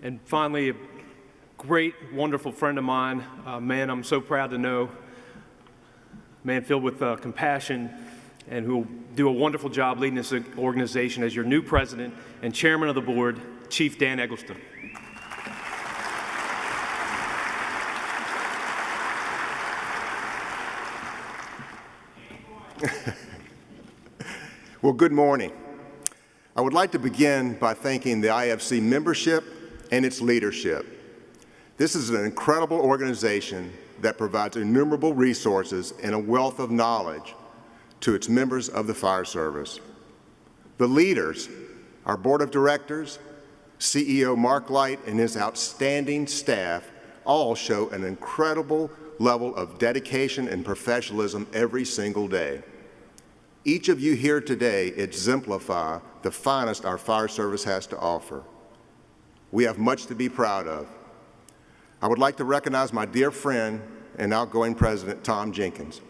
And finally, a great, wonderful friend of mine, a man I'm so proud to know, a man filled with compassion and who will do a wonderful job leading this organization as your new president and chairman of the board, Chief Dan Eggleston. Well, good morning. I would like to begin by thanking the IAFC membership and its leadership. This is an incredible organization that provides innumerable resources and a wealth of knowledge to its members of the fire service. The leaders, our board of directors, CEO Mark Light and his outstanding staff all show an incredible level of dedication and professionalism every single day. Each of you here today exemplify the finest our fire service has to offer. We have much to be proud of. I would like to recognize my dear friend and outgoing president, Tom Jenkins.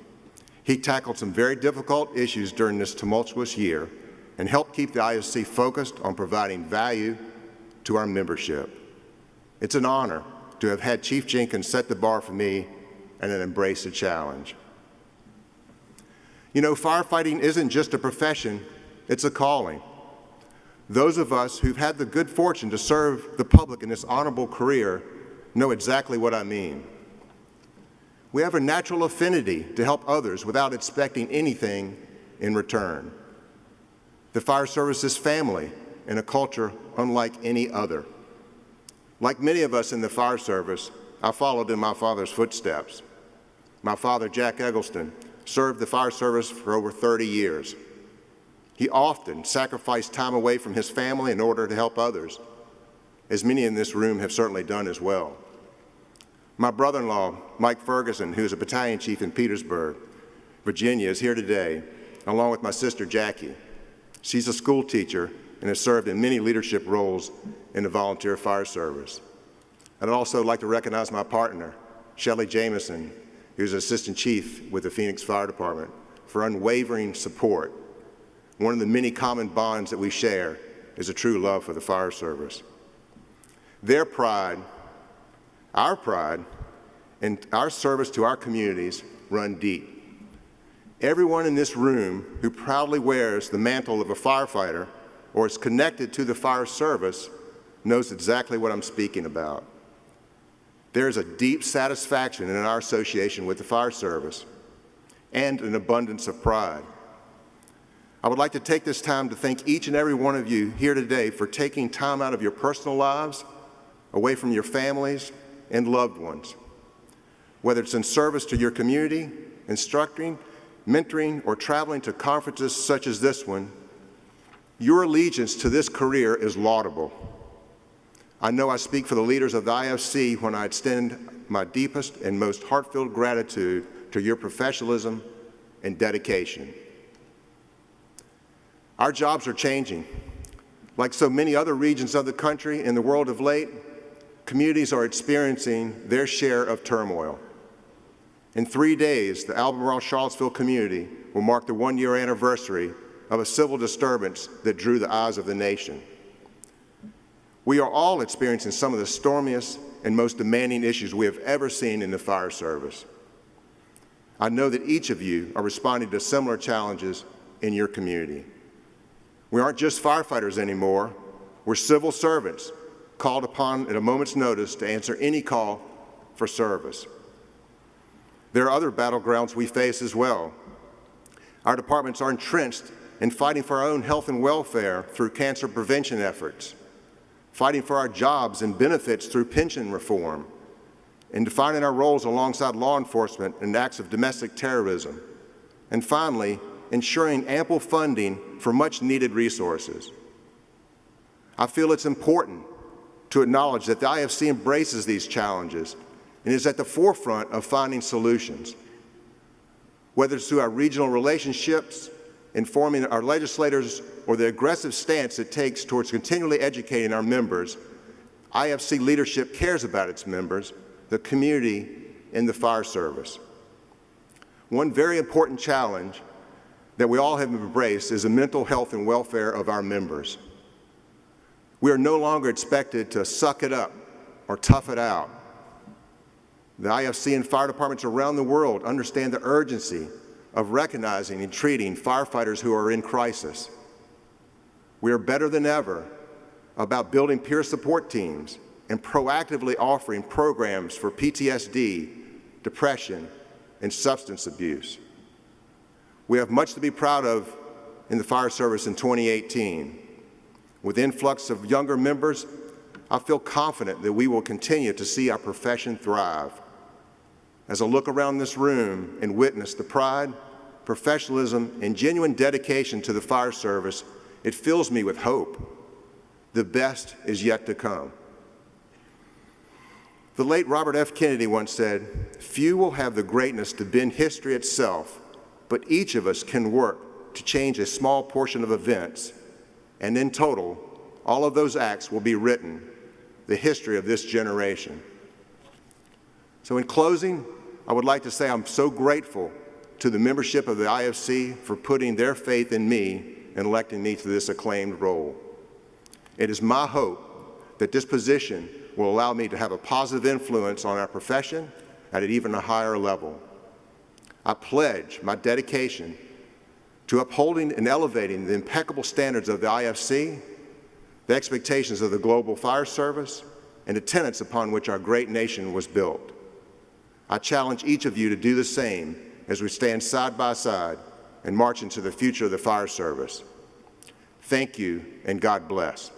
He tackled some very difficult issues during this tumultuous year and helped keep the IAFC focused on providing value to our membership. It's an honor to have had Chief Jenkins set the bar for me and then embrace the challenge. You know, firefighting isn't just a profession, it's a calling. Those of us who've had the good fortune to serve the public in this honorable career know exactly what I mean. We have a natural affinity to help others without expecting anything in return. The fire service is family and a culture unlike any other. Like many of us in the fire service, I followed in my father's footsteps. My father, Jack Eggleston, served the fire service for over 30 years. He often sacrificed time away from his family in order to help others, as many in this room have certainly done as well. My brother-in-law, Mike Ferguson, who is a battalion chief in Petersburg, Virginia, is here today, along with my sister, Jackie. She's a school teacher and has served in many leadership roles in the volunteer fire service. I'd also like to recognize my partner, Shelley Jameson, who's assistant chief with the Phoenix Fire Department, for unwavering support. One of the many common bonds that we share is a true love for the fire service. Their pride, and our service to our communities run deep. Everyone in this room who proudly wears the mantle of a firefighter or is connected to the fire service knows exactly what I'm speaking about. There is a deep satisfaction in our association with the fire service and an abundance of pride. I would like to take this time to thank each and every one of you here today for taking time out of your personal lives, away from your families and loved ones. Whether it's in service to your community, instructing, mentoring, or traveling to conferences such as this one, your allegiance to this career is laudable. I know I speak for the leaders of the IAFC when I extend my deepest and most heartfelt gratitude to your professionalism and dedication. Our jobs are changing. Like so many other regions of the country and the world of late, communities are experiencing their share of turmoil. In 3 days, the Albemarle-Charlottesville community will mark the one-year anniversary of a civil disturbance that drew the eyes of the nation. We are all experiencing some of the stormiest and most demanding issues we have ever seen in the fire service. I know that each of you are responding to similar challenges in your community. We aren't just firefighters anymore, we're civil servants called upon at a moment's notice to answer any call for service. There are other battlegrounds we face as well. Our departments are entrenched in fighting for our own health and welfare through cancer prevention efforts, fighting for our jobs and benefits through pension reform, and defining our roles alongside law enforcement in acts of domestic terrorism, and finally, ensuring ample funding for much-needed resources. I feel it's important to acknowledge that the IAFC embraces these challenges and is at the forefront of finding solutions. Whether it's through our regional relationships, informing our legislators, or the aggressive stance it takes towards continually educating our members, IAFC leadership cares about its members, the community, and the fire service. One very important challenge that we all have embraced is the mental health and welfare of our members. We are no longer expected to suck it up or tough it out. The IFC and fire departments around the world understand the urgency of recognizing and treating firefighters who are in crisis. We are better than ever about building peer support teams and proactively offering programs for PTSD, depression, and substance abuse. We have much to be proud of in the fire service in 2018. With influx of younger members, I feel confident that we will continue to see our profession thrive. As I look around this room and witness the pride, professionalism, and genuine dedication to the fire service, it fills me with hope. The best is yet to come. The late Robert F. Kennedy once said, "Few will have the greatness to bend history itself, but each of us can work to change a small portion of events, and in total, all of those acts will be written, the history of this generation." So in closing, I would like to say I'm so grateful to the membership of the IFC for putting their faith in me and electing me to this acclaimed role. It is my hope that this position will allow me to have a positive influence on our profession at an even higher level. I pledge my dedication to upholding and elevating the impeccable standards of the IFC, the expectations of the global fire service, and the tenets upon which our great nation was built. I challenge each of you to do the same as we stand side by side and march into the future of the fire service. Thank you, and God bless.